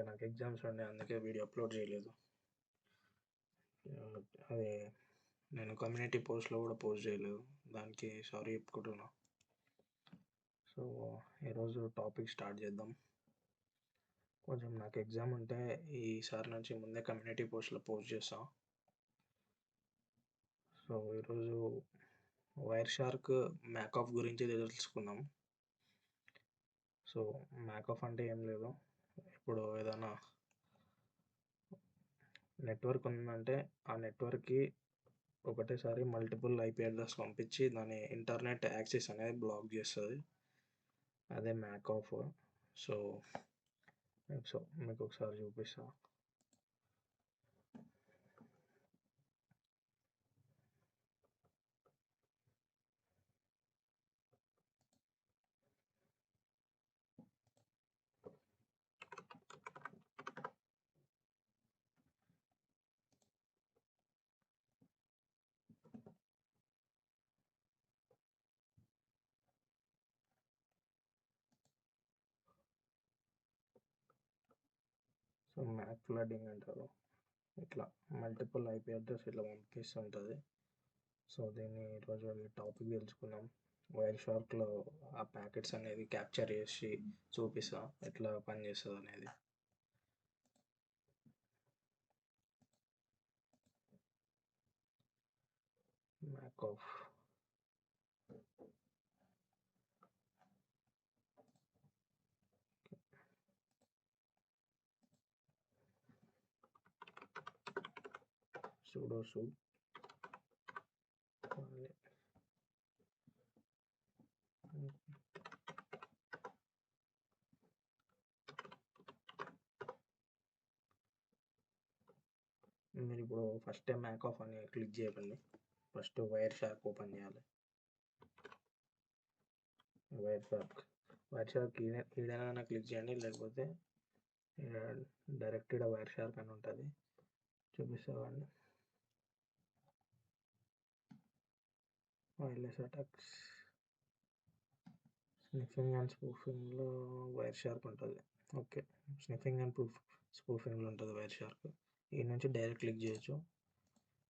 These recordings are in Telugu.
అంటే నాకు ఎగ్జామ్స్ ఉండే అందుకే వీడియో అప్లోడ్ చేయలేదు. అది నేను కమ్యూనిటీ పోస్ట్‌లో కూడా పోస్ట్ చేయలేదు. దానికి సారీ చెప్పుకుంటున్నా. సో ఈరోజు టాపిక్ స్టార్ట్ చేద్దాం. కొంచెం నాకు ఎగ్జామ్ ఉంటే ఈసారి నుంచి ముందే కమ్యూనిటీ పోస్ట్‌లో పోస్ట్ చేస్తా. సో ఈరోజు వైర్ షార్క్ మ్యాక్ ఆఫ్ గురించి తెలుసుకుందాం. సో మ్యాక్ ఆఫ్ అంటే ఏం లేదు, ఇప్పుడు ఏదైనా నెట్వర్క్ ఉందంటే ఆ నెట్వర్క్కి ఒకటేసారి మల్టిపుల్ ఐపీ అడ్రస్ పంపించి దాని ఇంటర్నెట్ యాక్సెస్ అనేది బ్లాక్ చేస్తుంది. అదే మ్యాక్ ఆఫ్. సో మీకు ఒకసారి చూపిస్తా. సో మ్యాక్ ఫ్లడింగ్ అంటారు. ఇట్లా మల్టిపుల్ ఐపీ అడ్రస్ ఇట్లా పంపిస్తుంటుంది. సో దీన్ని ఈరోజు టాపిక్ తెలుసుకుందాం. వైర్ షార్క్లో ఆ ప్యాకెట్స్ అనేది క్యాప్చర్ చేసి చూపిస్తా ఎట్లా పనిచేస్తుంది అనేది. మ్యాక్ ఆఫ్ sudo మీరు ఇప్పుడు ఫస్ట్ మ్యాక్ ఆఫ్ అని క్లిక్ చేయండి. ఫస్ట్ వైర్ షార్క్ ఓపెన్ చేయాలి. వైర్ షార్క్ ఈడైనా క్లిక్ చేయండి, లేకపోతే డైరెక్ట్ వైర్ షార్క్ అని ఉంటుంది, చూపిస్తామండి. వైర్లెస్ అటాక్స్, స్నిఫింగ్ అండ్ స్పూఫింగ్లో వైర్ షార్క్ ఉంటుంది. ఓకే, స్నిఫింగ్ అండ్ స్పూఫింగ్లో ఉంటుంది వైర్ షార్క్. ఈ నుంచి డైరెక్ట్ క్లిక్ చేయొచ్చు.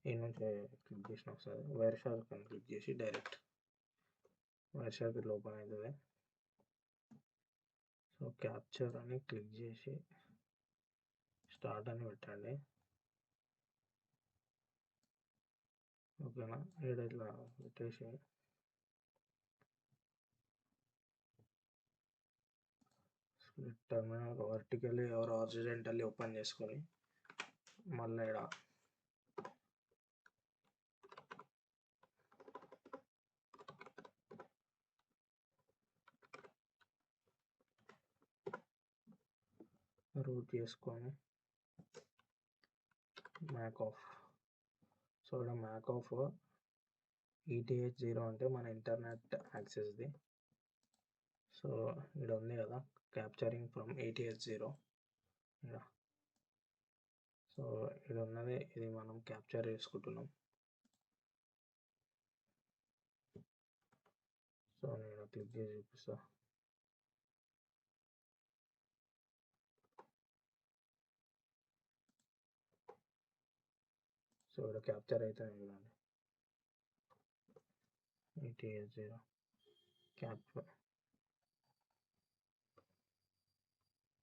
ఈ నుంచి క్లిక్ చేసిన ఒకసారి వైర్ షార్క్ అని క్లిక్ చేసి డైరెక్ట్ వైర్ షార్క్ ఇట్లా ఓపెన్ అవుతుంది. సో క్యాప్చర్ అని క్లిక్ చేసి స్టార్ట్ అని పెట్టండి. ఓకేనా, ఇక్కడ ఇట్లా పెట్టేసి split terminal vertically or horizontally open చేసుకొని మళ్ళీ ఇక్కడ రూట్ చేసుకొని మ్యాక్ ఆఫ్. సో ఇక్కడ మ్యాక్ ఆఫ్ ETH0 అంటే మన ఇంటర్నెట్ యాక్సెస్ది. సో ఇక్కడ ఉంది కదా క్యాప్చరింగ్ ఫ్రమ్ ETH0. ఇక్కడ సో ఇక్కడ ఉన్నది, ఇది మనం క్యాప్చర్ చేసుకుంటున్నాం. సో నేను క్లిక్ చేసి చూపిస్తా. సో ఇక్కడ క్యాప్చర్ అయితే చూడండి, ETH0 క్యాప్చర్.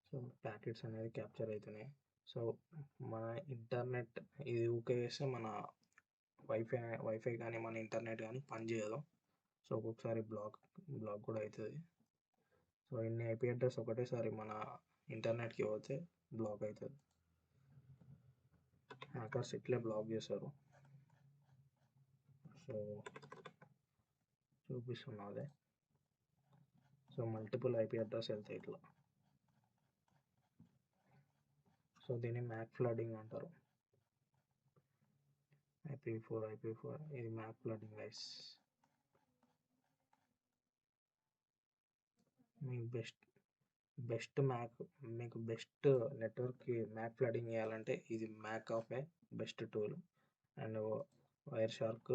సో ప్యాకెట్స్ అనేది క్యాప్చర్ అవుతున్నాయి. సో మన ఇంటర్నెట్ ఇది ఊకే చేస్తే మన వైఫై కానీ మన ఇంటర్నెట్ కానీ పనిచేయదు. సో ఒక్కొక్కసారి బ్లాక్ కూడా అవుతుంది. సో ఇన్ని ఐపీ అడ్రస్ ఒకటేసారి మన ఇంటర్నెట్కి పోతే బ్లాక్ అవుతుంది. హ్యాకర్స్ ఇట్లే బ్లాక్ చేస్తారు. సో చూపిస్తున్నదే. సో మల్టిపుల్ ఐపీ అడ్రస్ వెళ్తాయి ఇట్లా. సో దీన్ని మ్యాక్ ఫ్లడింగ్ అంటారు. IP4 ఇది మ్యాక్ ఫ్లడింగ్ గైస్. మీకు బెస్ట్ నెట్వర్క్కి మ్యాక్ ఫ్లడింగ్ చేయాలంటే ఇది macof best tool. And Wireshark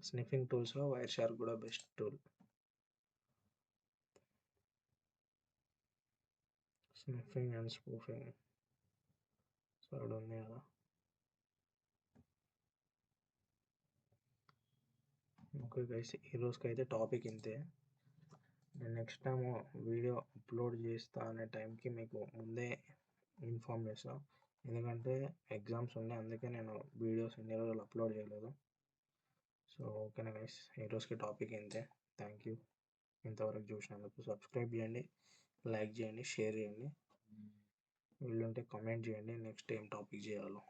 sniffing టూల్స్లో వైర్ షార్క్ కూడా best tool. Sniffing and spoofing. So ఇక్కడ ఉంది కదా. ఓకే గైస్, ఈరోజుకైతే టాపిక్ ఇంతే. నేను నెక్స్ట్ టైం వీడియో అప్లోడ్ చేస్తా అనే టైంకి మీకు ముందే ఇన్ఫామ్ చేస్తా. ఎందుకంటే ఎగ్జామ్స్ ఉన్నాయి, అందుకే నేను వీడియోస్ ఎన్ని రోజులు అప్లోడ్ చేయలేదు. సో ఓకేనా గైస్, ఈరోజుకి టాపిక్ ఇంతే. థ్యాంక్ యూ ఇంతవరకు చూసినందుకు. సబ్స్క్రైబ్ చేయండి, లైక్ చేయండి, షేర్ చేయండి, వీళ్ళుంటే కామెంట్ చేయండి నెక్స్ట్ ఏం టాపిక్ చేయాలో.